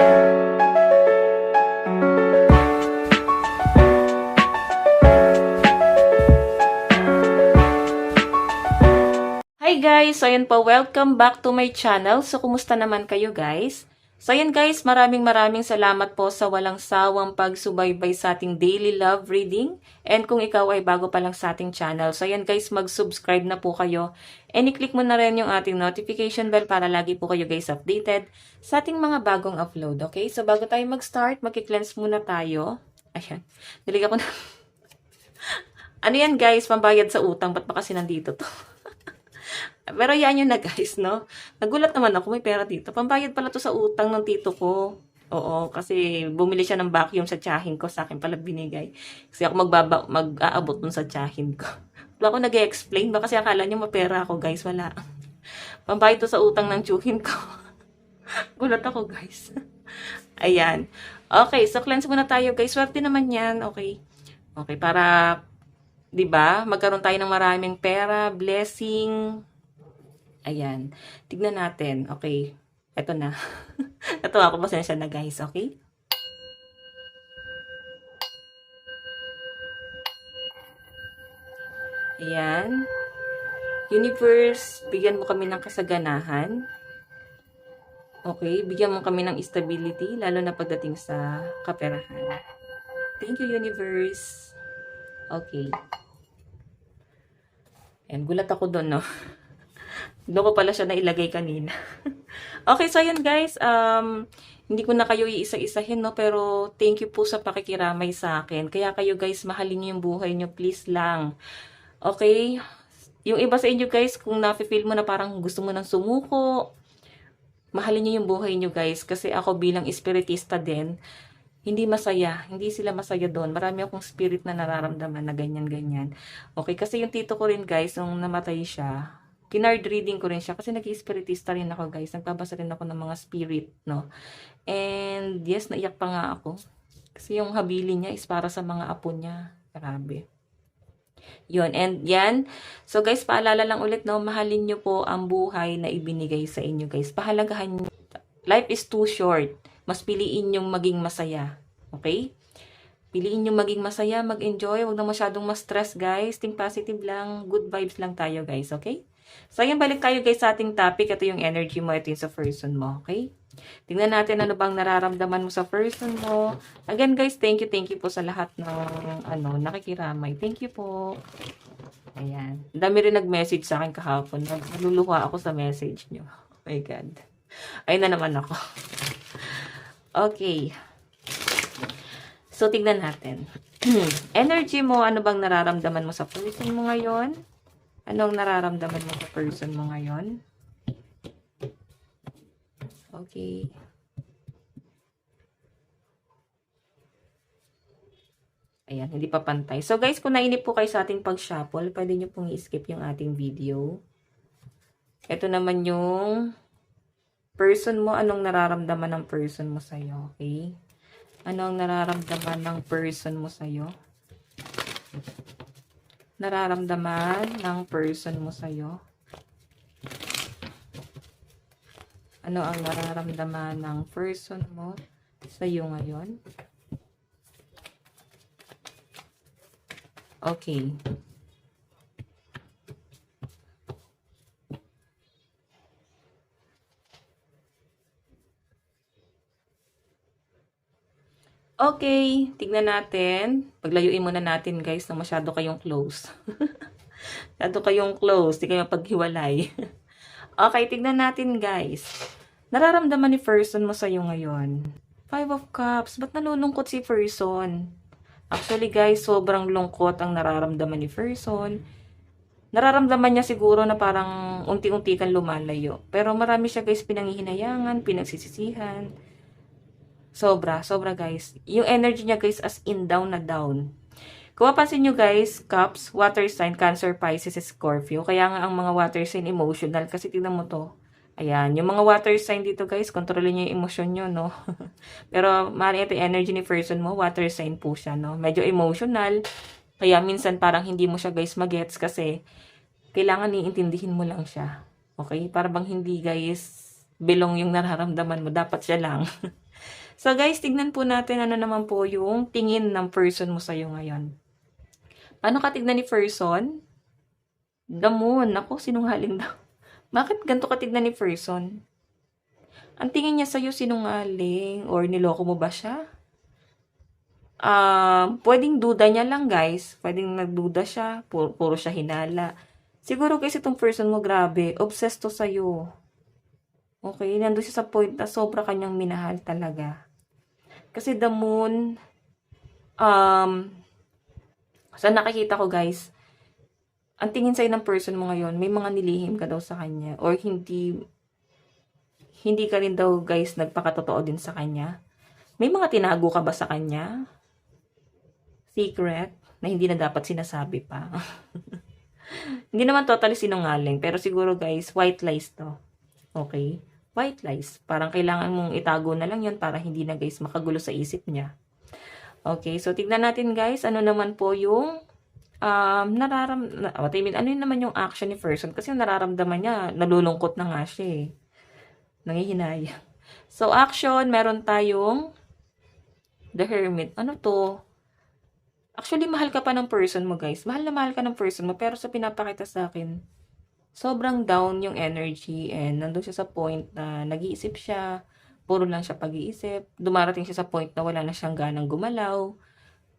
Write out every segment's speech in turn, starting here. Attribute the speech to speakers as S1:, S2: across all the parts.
S1: Hi guys! So ayan po, welcome back to my channel. So kumusta naman kayo guys? So ayan guys, maraming salamat po sa walang sawang pagsubaybay sa ating daily love reading. And kung ikaw ay bago pa lang sa ating channel, so ayan guys, mag-subscribe na po kayo. And i-click mo na rin yung ating notification bell para lagi po kayo guys updated sa ating mga bagong upload. Okay? So bago tayo mag-start, mag-cleanse muna tayo. Ayan, niliga ko na. Ano yan guys, pambayad sa utang. Ba't pa kasi nandito to? Pero yan yun na guys, no? Nagulat naman ako, may pera dito. Pambayad pala to sa utang ng tito ko. Oo, kasi bumili siya ng vacuum sa tiyahin ko. Sa akin pala binigay. Kasi ako mag-aabot dun sa tiyahin ko. Wala ako nag-explain. Baka kasi akala niyo mapera ako guys. Wala. Pambayad to sa utang ng tiyahin ko. Gulat ako guys. Ayan. Okay, so cleanse muna tayo guys. Swerte naman yan. Okay. Okay, para, 'di ba? Magkaroon tayo ng maraming pera, blessing. Ayan. Tignan natin. Okay. Ito na. Ito ako. Pasensya na guys. Okay? Ayan. Universe, bigyan mo kami ng kasaganahan. Okay? Bigyan mo kami ng stability, lalo na pagdating sa kaperahan. Thank you, Universe. Okay. Ayan. Gulat ako doon, no? Doon ko pala siya nailagay kanina. Okay, so ayan guys, hindi ko na kayo iisa-isahin, no? Pero thank you po sa pakikiramay sa akin. Kaya kayo guys, mahalin niyo yung buhay niyo, please lang. Okay? Yung iba sa inyo guys, kung nafe-feel mo na parang gusto mo nang sumuko, mahalin niyo yung buhay niyo guys. Kasi ako bilang espiritista din, hindi masaya. Hindi sila masaya doon. Marami akong spirit na nararamdaman na ganyan-ganyan. Okay, kasi yung tito ko rin guys, nung namatay siya, kinard reading ko rin siya kasi nag-spiritista rin ako guys. Nagpabasa rin ako ng mga spirit, no? And yes, naiyak pa nga ako. Kasi yung habili niya is para sa mga apo niya. Grabe. Yun, and yan. So guys, paalala lang ulit, no? Mahalin nyo po ang buhay na ibinigay sa inyo guys. Pahalagahan nyo. Life is too short. Mas piliin nyong maging masaya. Okay? Piliin nyo maging masaya, mag-enjoy. Huwag na masyadong ma-stress guys. Think positive lang. Good vibes lang tayo guys. Okay? So, ayan, balik tayo guys sa ating topic. Ito yung energy mo, ito yung sa person mo, okay? Tingnan natin ano bang nararamdaman mo sa person mo. Again guys, thank you po sa lahat ng nakikiramay. Thank you po. Ayan. Dami rin nag-message sa akin kahapon. Naluluha ako sa message nyo. Oh my God. Ayun na naman ako. Okay. So, tingnan natin. Energy mo, ano bang nararamdaman mo sa person mo ngayon? Anong nararamdaman mo sa person mo ngayon? Okay. Ayan, hindi pa pantay. So guys, kung nainip po kayo sa ating pag-shuffle, pwede nyo pong i-skip yung ating video. Ito naman yung person mo. Anong nararamdaman ng person mo sa'yo? Okay? Anong nararamdaman ng person mo sa'yo? Nararamdaman ng person mo sa'yo? Ano ang nararamdaman ng person mo sa'yo ngayon? Okay. Okay, tignan natin. Paglayuin muna natin guys na masyado kayong close. Masyado kayong close, di kayo paghiwalay. Okay, tignan natin guys. Nararamdaman ni person mo sa'yo ngayon. 5 of Cups. Ba't nalulungkot si person? Actually guys, sobrang lungkot ang nararamdaman ni person. Nararamdaman niya siguro na parang unti-unti kang lumalayo. Pero marami siya guys pinanghihinayangan, pinagsisisihan. Sobra guys. Yung energy niya guys as in down na down. Kung mapansin nyo guys, Cups, water sign, Cancer, Pisces, Scorpio. Kaya nga ang mga water sign emotional. Kasi tignan mo to. Ayan, yung mga water sign dito guys, kontrolin nyo yung emosyon nyo, no? Pero maaaring ito yung energy ni person mo, water sign po siya, no? Medyo emotional. Kaya minsan parang hindi mo siya guys magets kasi kailangan iintindihin mo lang siya. Okay? Para bang hindi guys belong yung nararamdaman mo. Dapat siya lang. So guys, tignan po natin ano naman po yung tingin ng person mo sa'yo ngayon. Paano ka tignan ni person? The moon. Ako, sinungaling daw. Bakit ganito ka tignan ni person? Ang tingin niya sa'yo sinungaling or niloko mo ba siya? Pwedeng duda niya lang guys. Pwedeng nagduda siya. Puro siya hinala. Siguro guys itong person mo grabe. Obsessed to sa'yo. Okay? Nandun siya sa point na sobra kanyang minahal talaga. Kasi the moon, sa nakikita ko guys, ang tingin sa'yo ng person mo ngayon, may mga nilihim ka daw sa kanya. Or hindi ka rin daw guys nagpakatotoo din sa kanya. May mga tinago ka ba sa kanya? Secret na hindi na dapat sinasabi pa. Hindi naman totally sinungaling, pero siguro guys, white lies to. Okay? White lies. Parang kailangan mong itago na lang yun para hindi na guys makagulo sa isip niya. Okay, so tignan natin guys, ano naman po yung what I mean, ano yun naman yung action ni person? Kasi yung nararamdaman niya, nalulungkot na nga siya eh. Nangihinayang. So, action, meron tayong The Hermit. Ano to? Actually, mahal ka pa ng person mo, guys. Mahal na mahal ka ng person mo, pero sa pinapakita sa akin, sobrang down yung energy and nandun siya sa point na nag-iisip siya, puro lang siya pag-iisip. Dumarating siya sa point na wala na siyang ganang gumalaw.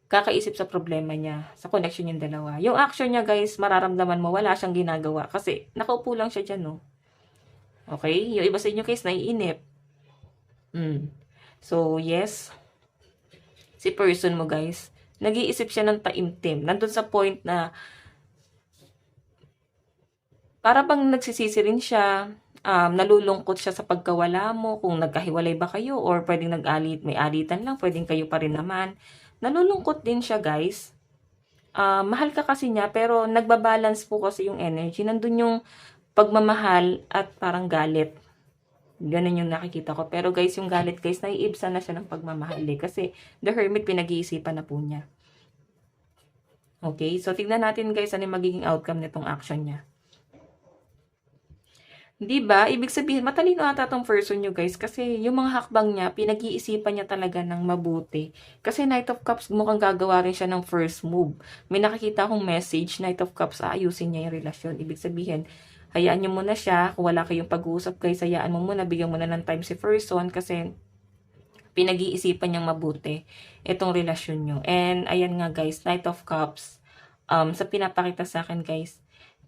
S1: Kakaisip sa problema niya, sa connection yung dalawa. Yung action niya, guys, mararamdaman mo, wala siyang ginagawa. Kasi, nakaupo lang siya dyan, no? Okay? Yung iba sa inyo, guys, naiinip. So, yes. Si person mo, guys, nag-iisip siya ng taimtim. Nandun sa point na, para bang nagsisisi rin siya, nalulungkot siya sa pagkawala mo, kung nagkahiwalay ba kayo, or pwedeng may alitan lang, pwedeng kayo pa rin naman. Nalulungkot din siya, guys. Mahal ka kasi niya, pero nagbabalance po kasi yung energy. Nandun yung pagmamahal at parang galit. Ganun yung nakikita ko. Pero guys, yung galit guys, naiibsan na siya ng pagmamahal eh. Kasi the hermit, pinag-iisipan na po niya. Okay, so tignan natin guys, ano yung magiging outcome nitong action niya. Diba? Ibig sabihin, matalino ata tong person nyo guys. Kasi yung mga hakbang niya, pinag-iisipan niya talaga ng mabuti. Kasi Knight of Cups, mukhang gagawa rin siya ng first move. May nakikita akong message, Knight of Cups, aayusin niya yung relasyon. Ibig sabihin, hayaan niyo muna siya. Kung wala kayong pag-uusap guys, hayaan mo muna, bigyan mo na ng time si person. Kasi pinag-iisipan niyang mabuti itong relasyon nyo. And ayan nga guys, Knight of Cups, sa pinapakita sa akin guys,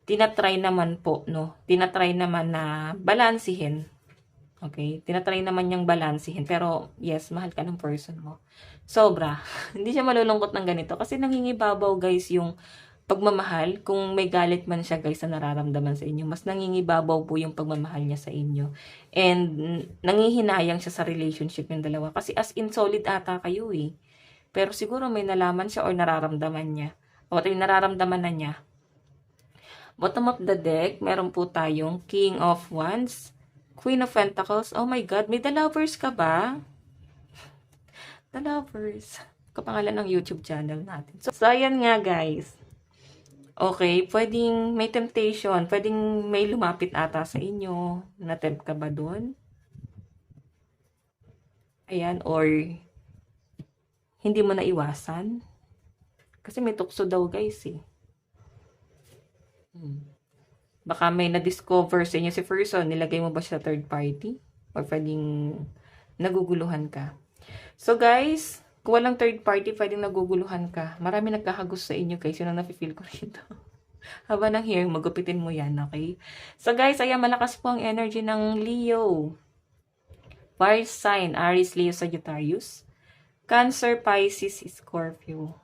S1: tinatry naman po, no? Tinatry naman na balansihin. Okay? Tinatry naman niyang balansihin. Pero, yes, mahal ka ng person mo. Sobra. Hindi siya malulungkot ng ganito. Kasi nangingibabaw, guys, yung pagmamahal. Kung may galit man siya, guys, na nararamdaman sa inyo, mas nangingibabaw po yung pagmamahal niya sa inyo. And, nangihinayang siya sa relationship yung dalawa. Kasi as in, solid ata kayo, eh. Pero siguro may nalaman siya or nararamdaman niya. O, nararamdaman na niya. Bottom of the deck, meron po tayong King of Wands, Queen of Pentacles. Oh my God, may The Lovers ka ba? The Lovers. Kapangalan ng YouTube channel natin. So ayan nga guys. Okay, pwedeng may temptation. Pwedeng may lumapit ata sa inyo. Na-tempt ka ba doon? Ayan, or hindi mo na iwasan. Kasi may tukso daw guys eh. Baka may na-discover sa inyo si person, nilagay mo ba siya third party? Or pwedeng naguguluhan ka? So guys, kung walang third party, pwedeng naguguluhan ka. Marami nagkakagos sa inyo guys, yun ang nafe-feel ko rito. Haba ng hair, magupitin mo yan, okay? So guys, ayan, malakas po ang energy ng Leo. Fire sign, Aries, Leo, Sagittarius. Cancer, Pisces, Scorpio.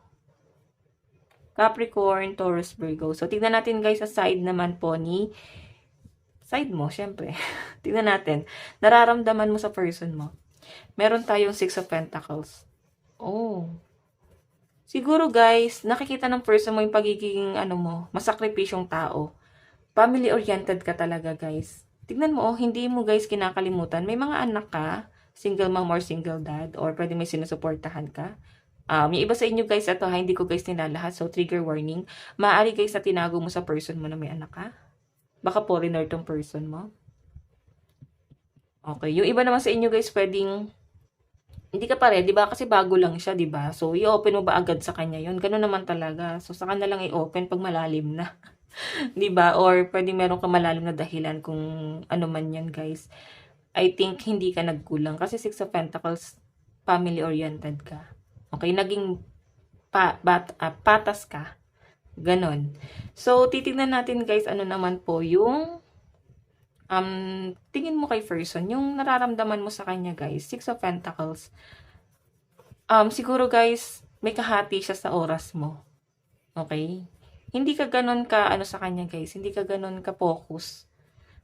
S1: Capricorn, Taurus, Virgo. So, tignan natin guys sa side naman po ni side mo, syempre. Tignan natin. Nararamdaman mo sa person mo. Meron tayong 6 of Pentacles. Oh. Siguro guys, nakikita ng person mo yung pagiging masakripisyong tao. Family-oriented ka talaga guys. Tignan mo, hindi mo guys kinakalimutan. May mga anak ka, single mom or single dad, or pwede may sinusuportahan ka. Yung iba sa inyo guys, ito hindi ko guys nilalahat, so trigger warning. Maaari guys na tinago mo sa person mo na may anak ka. Baka foreigner tong person mo. Okay, yung iba naman sa inyo guys, pwedeng Hindi ka pa ready ba kasi bago lang siya, 'di ba? So, i-open mo ba agad sa kanya 'yon? Gano'n naman talaga. So, saka na lang i-open 'pag malalim na, 'di ba? Or puwedeng meron kang malalim na dahilan kung ano man 'yan, guys. I think hindi ka nagkulang kasi Six of Pentacles, family-oriented ka. Okay, naging patas ka, gano'n. So, titignan natin, guys, ano naman po yung tingin mo kay person, yung nararamdaman mo sa kanya, guys. Six of Pentacles. Siguro, guys, may kahati siya sa oras mo. Okay? Hindi ka ganun ka, ano sa kanya, guys. Hindi ka ganun ka focus.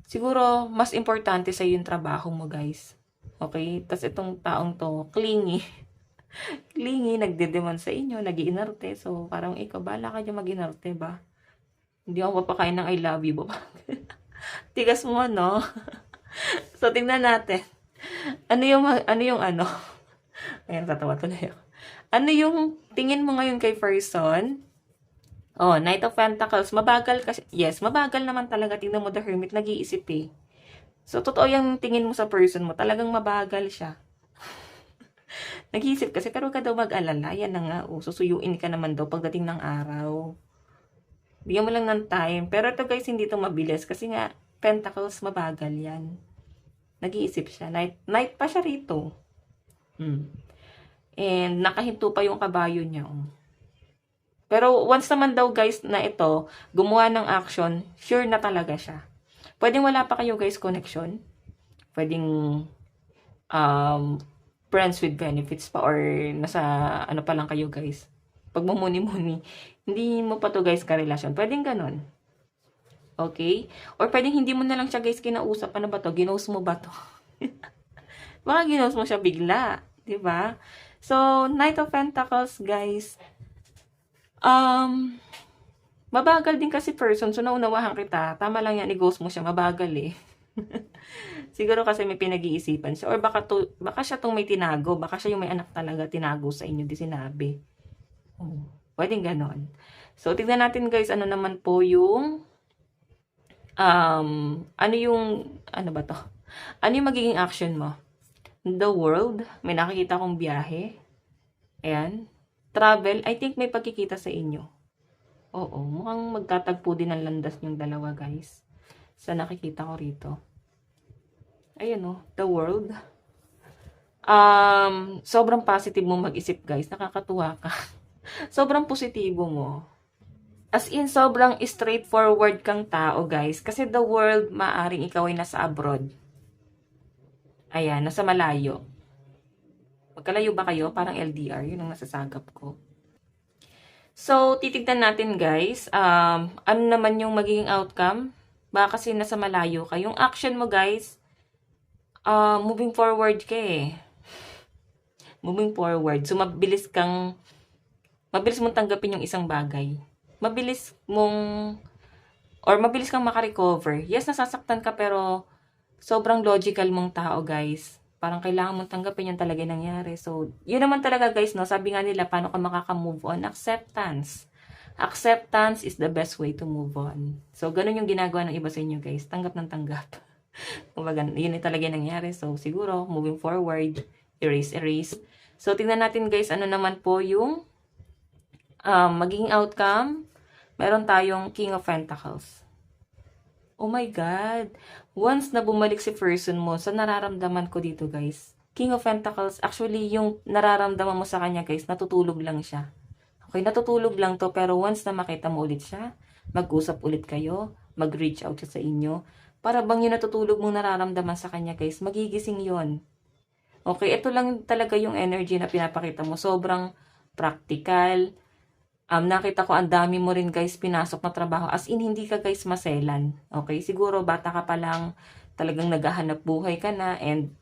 S1: Siguro, mas importante sa yung trabaho mo, guys. Okay? Tapos itong taong to, clingy. Clingy, nagdedemand sa inyo, nag-iinarte. So, parang ikaw, bala ka dyan mag-inarte ba? Hindi ako papakain ng I love you ba? Tigas mo, no? So, tingnan natin. Ano yung ayan, tatawa tuloy ako. Ano yung tingin mo ngayon kay person? Oh, Knight of Pentacles. Mabagal kasi. Yes, mabagal naman talaga. Tingnan mo, the Hermit, nag-iisip eh. So, totoo yung tingin mo sa person mo. Talagang mabagal siya. Nag-iisip kasi, pero ka daw mag-alala. Yan na nga. Oh, susuyuin ka naman daw pagdating ng araw. Bigyan mo lang ng time. Pero ito guys, hindi ito mabilis. Kasi nga, Pentacles, mabagal yan. Nag-iisip siya. Night pa siya rito. And nakahinto pa yung kabayo niya. Oh. Pero once naman daw guys na ito, gumawa ng action, sure na talaga siya. Pwedeng wala pa kayo guys connection. Pwedeng friends with benefits pa or nasa ano pa lang kayo guys. Pag mumuni-muni, hindi mo pa to guys karelasyon. Pwedeng ganon. Okay? Or pwedeng hindi mo na lang siya guys kinausap. Ano ba to? Ginost mo ba to? Baka ginost mo siya bigla. 'Di ba? So, Knight of Pentacles guys. Mabagal din kasi person. So, naunawahan kita. Tama lang yan, i-ghost mo siya. Mabagal eh. Siguro kasi may pinag-iisipan siya. Or baka siya tong may tinago. Baka siya yung may anak talaga tinago sa inyo. Di sinabi. Pwedeng ganon. So, tignan natin guys. Ano naman po yung ano ba to? Ano yung magiging action mo? The world. May nakikita kong biyahe. Ayan. Travel. I think may pagkikita sa inyo. Oo. Mukhang magtatagpo din ang landas yung dalawa, guys. Sa nakikita ko rito. Ayan o. The world. Sobrang positive mo mag-isip, guys. Nakakatuwa ka. Sobrang positibo mo. As in, sobrang straightforward kang tao, guys. Kasi the world, maaring ikaw ay nasa abroad. Ayan, nasa malayo. Magkalayo ba kayo? Parang LDR. Yun ang nasasagap ko. So, titignan natin guys. Ano naman yung magiging outcome? Baka kasi nasa malayo ka. Yung action mo guys, moving forward ka eh. Moving forward. So, mabilis mong tanggapin yung isang bagay. Mabilis kang makarecover. Yes, nasasaktan ka pero sobrang logical mong tao guys. Parang kailangan mong tanggapin yung talaga nangyari. So, yun naman talaga guys, no? Sabi nga nila, paano ka makaka-move on? Acceptance. Acceptance is the best way to move on. So, ganun yung ginagawa ng iba sa inyo guys. Tanggap ng tanggap. Kumbaga, yun yung talaga nangyari. So, siguro, moving forward, erase. So, tingnan natin guys, ano naman po yung magiging outcome. Meron tayong King of Pentacles. Oh my God. Once na bumalik si person mo, sa nararamdaman ko dito guys, King of Pentacles, actually yung nararamdaman mo sa kanya guys, natutulog lang siya. Okay, natutulog lang to, pero once na makita mo ulit siya, mag-usap ulit kayo, mag-reach out siya sa inyo, para bang yung natutulog mong nararamdaman sa kanya guys, magigising yon. Okay, ito lang talaga yung energy na pinapakita mo. Sobrang practical. Nakita ko ang dami mo rin guys pinasok na trabaho. As in, hindi ka guys maselan. Okay? Siguro bata ka pa lang, talagang naghahanap buhay ka na and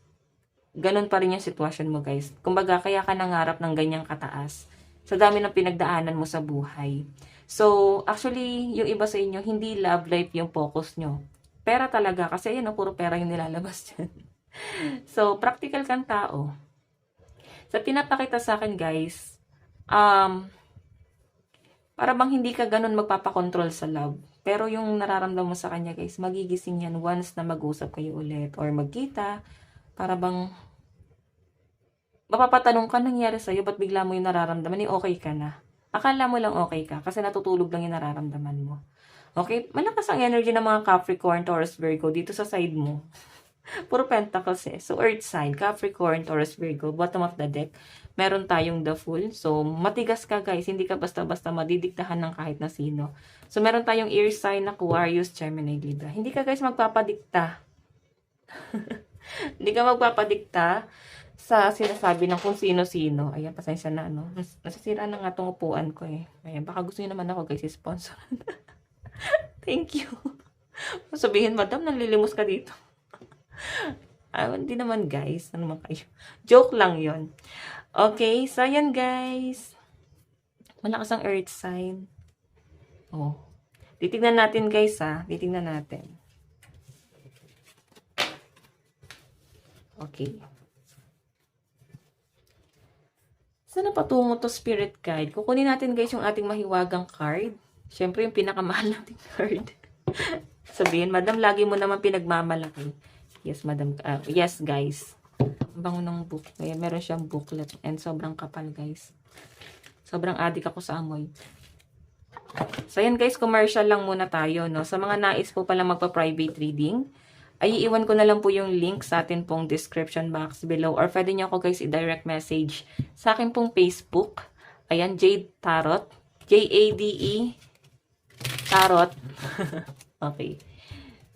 S1: ganun pa rin yung sitwasyon mo guys. Kumbaga, kaya ka nangarap ng ganyang kataas. Sa dami ng pinagdaanan mo sa buhay. So, actually, yung iba sa inyo, hindi love life yung focus nyo. Pera talaga. Kasi yun, puro pera yung nilalabas dyan. So, practical kang tao. Sa pinapakita sa akin guys, para bang hindi ka ganun magpapakontrol sa love. Pero yung nararamdaman mo sa kanya guys, magigising yan once na mag-usap kayo ulit or magkita. Para bang mapapatanong ka, nangyari sa'yo, ba't bigla mo yung nararamdaman, okay ka na. Akala mo lang okay ka, kasi natutulog lang yung nararamdaman mo. Okay? Malakas ang energy ng mga Capricorn, Taurus, Virgo dito sa side mo. Puro pentacles eh. So, earth sign, Capricorn, Taurus, Virgo, bottom of the deck, meron tayong the Fool. So, matigas ka guys, hindi ka basta-basta madidiktahan ng kahit na sino. So, meron tayong air sign, Aquarius, Gemini, Libra. Hindi ka guys magpapadikta. Hindi ka magpapadikta sa sinasabi ng kung sino-sino. Ayan, pasensya na, no? Nasisira na nga itong upuan ko eh. Ayan, baka gusto nyo naman ako guys, sponsor. Thank you. Sabihin, madam, nalilimos ka dito. Hindi naman guys. Ano naman kayo? Joke lang yon. Okay, so yan guys. Malakas ang earth sign. Oh. Titignan natin guys ha. Titignan natin. Okay. Saan na patungo to spirit guide? Kukunin natin guys yung ating mahiwagang card. Siyempre yung pinakamahal nating card. Sabihin, madam, lagi mo naman pinagmamalaki. Yes, madam. Yes, guys. Ang bango ng book. Kaya meron siyang booklet. And sobrang kapal, guys. Sobrang adik ako sa amoy. So, yan guys. Commercial lang muna tayo, no? Sa mga nais po palang magpa-private reading, ay iiwan ko na lang po yung link sa atin pong description box below. Or pwede nyo ako guys i-direct message sa akin pong Facebook. Ayan, Jade Tarot. J-A-D-E Tarot. Okay.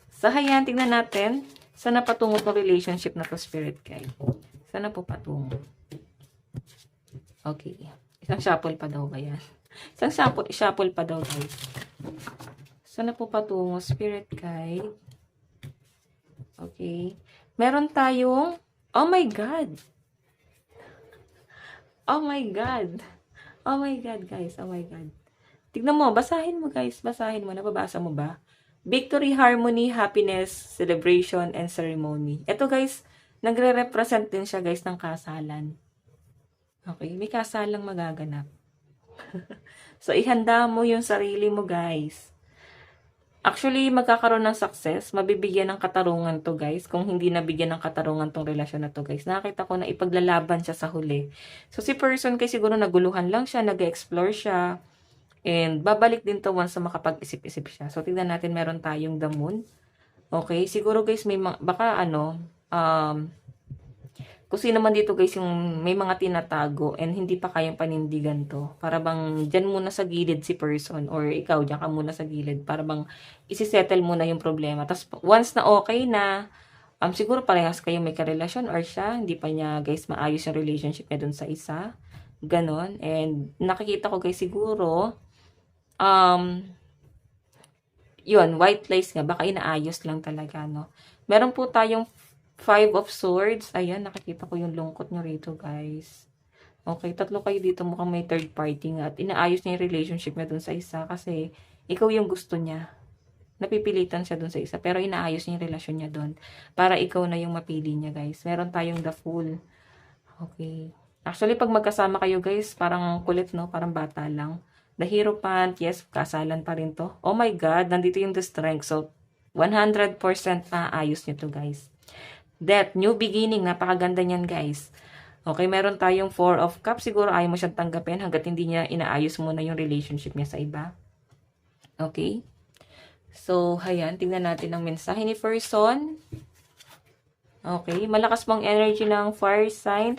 S1: So, ayan. Tingnan natin. Saan na patungo itong relationship na to, spirit guide? Saan na po patungo? Okay. Isang shuffle pa daw ba yan? Isang shuffle pa daw, guys. Saan na po patungo, spirit guide? Okay. Meron tayong, oh my God! Oh my God! Oh my God, guys. Oh my God. Tignan mo, basahin mo, guys. Basahin mo. Nababasa mo ba? Victory, harmony, happiness, celebration, and ceremony. Ito guys, nagre-represent din siya guys ng kasalan. Okay, may kasalang magaganap. So, ihanda mo yung sarili mo guys. Actually, magkakaroon ng success, mabibigyan ng katarungan to guys. Kung hindi nabigyan ng katarungan tong relasyon na to guys. Nakita ko na ipaglalaban siya sa huli. So, si person kasi siguro naguluhan lang siya, nag-explore siya. And babalik din to once na makapag-isip-isip siya. So, tignan natin, meron tayong the moon. Okay, siguro guys, may baka kung sino man dito guys, yung may mga tinatago and hindi pa kayang panindigan to. Para bang dyan muna sa gilid si person or ikaw, dyan ka muna sa gilid. Para bang isisettle muna yung problema. Tapos, once na okay na, siguro parehas kayo may karelasyon or siya, hindi pa niya guys maayos yung relationship niya dun sa isa. Ganon. And nakikita ko guys siguro, yun, white lies nga, baka inaayos lang talaga, no? Meron po tayong 5 of Swords. Ayan, nakikita ko yung lungkot nyo rito, guys. Okay, tatlo kayo dito, mukhang may third party nga. At inaayos niya yung relationship niya dun sa isa kasi ikaw yung gusto niya. Napipilitan siya dun sa isa, pero inaayos niya yung relasyon niya dun para ikaw na yung mapili niya, guys. Meron tayong the Fool. Okay. Actually, pag magkasama kayo, guys, parang kulit, no? Parang bata lang. The Hierophant, yes, kasalan pa rin to. Oh my God, nandito yung the Strength. So, 100% na ayos nyo to, guys. Death, new beginning. Napakaganda niyan, guys. Okay, meron tayong 4 of Cups. Siguro ayaw mo siyang tanggapin hanggat hindi niya inaayos muna yung relationship niya sa iba. Okay? So, ayan. Tingnan natin ang mensahe ni person. Okay, malakas pong energy ng fire sign.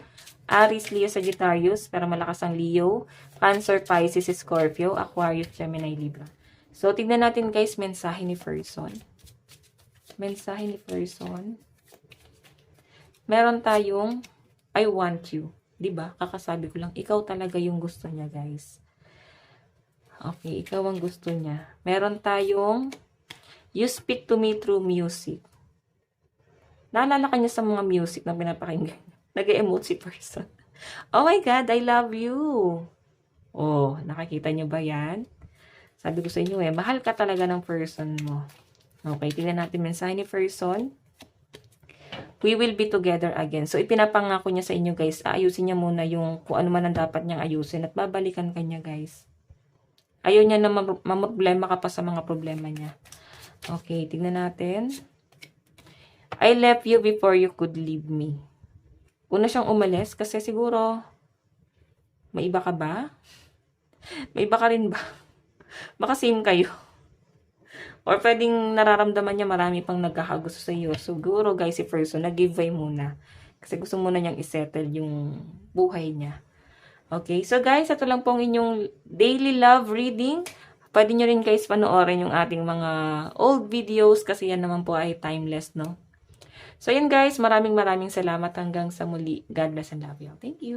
S1: Aries, Leo, Sagittarius, pero malakas ang Leo, Cancer, Pisces, Scorpio, Aquarius, Gemini, Libra. So, tignan natin guys, mensahe ni person. Mensahe ni person. Meron tayong, I want you. Diba? Kakasabi ko lang, ikaw talaga yung gusto niya guys. Okay, ikaw ang gusto niya. Meron tayong, you speak to me through music. Naalala ka niya sa mga music na pinapakinggan. Nag-emote si person. Oh my God, I love you. Oh, nakakita niyo ba yan? Sabi ko sa inyo mahal ka talaga ng person mo. Okay, tingnan natin mensahe ni person. We will be together again. So, ipinapangako niya sa inyo guys, ayusin niya muna yung kung ano man ang dapat niyang ayusin at babalikan kanya guys. Ayaw niya na problema ka pa sa mga problema niya. Okay, tingnan natin. I left you before you could leave me. una siyang umalis kasi siguro may iba ka ba? May iba ka rin ba? Baka same kayo. Or pwedeng nararamdaman niya marami pang nagkakagusto sa iyo. Siguro guys, si person, nag-giveaway muna. Kasi gusto muna niyang isettle yung buhay niya. Okay, so guys, ito lang pong inyong daily love reading. Pwede nyo rin guys panoorin yung ating mga old videos kasi yan naman po ay timeless, no? So yun guys, maraming salamat hanggang sa muli. God bless and love you. Thank you.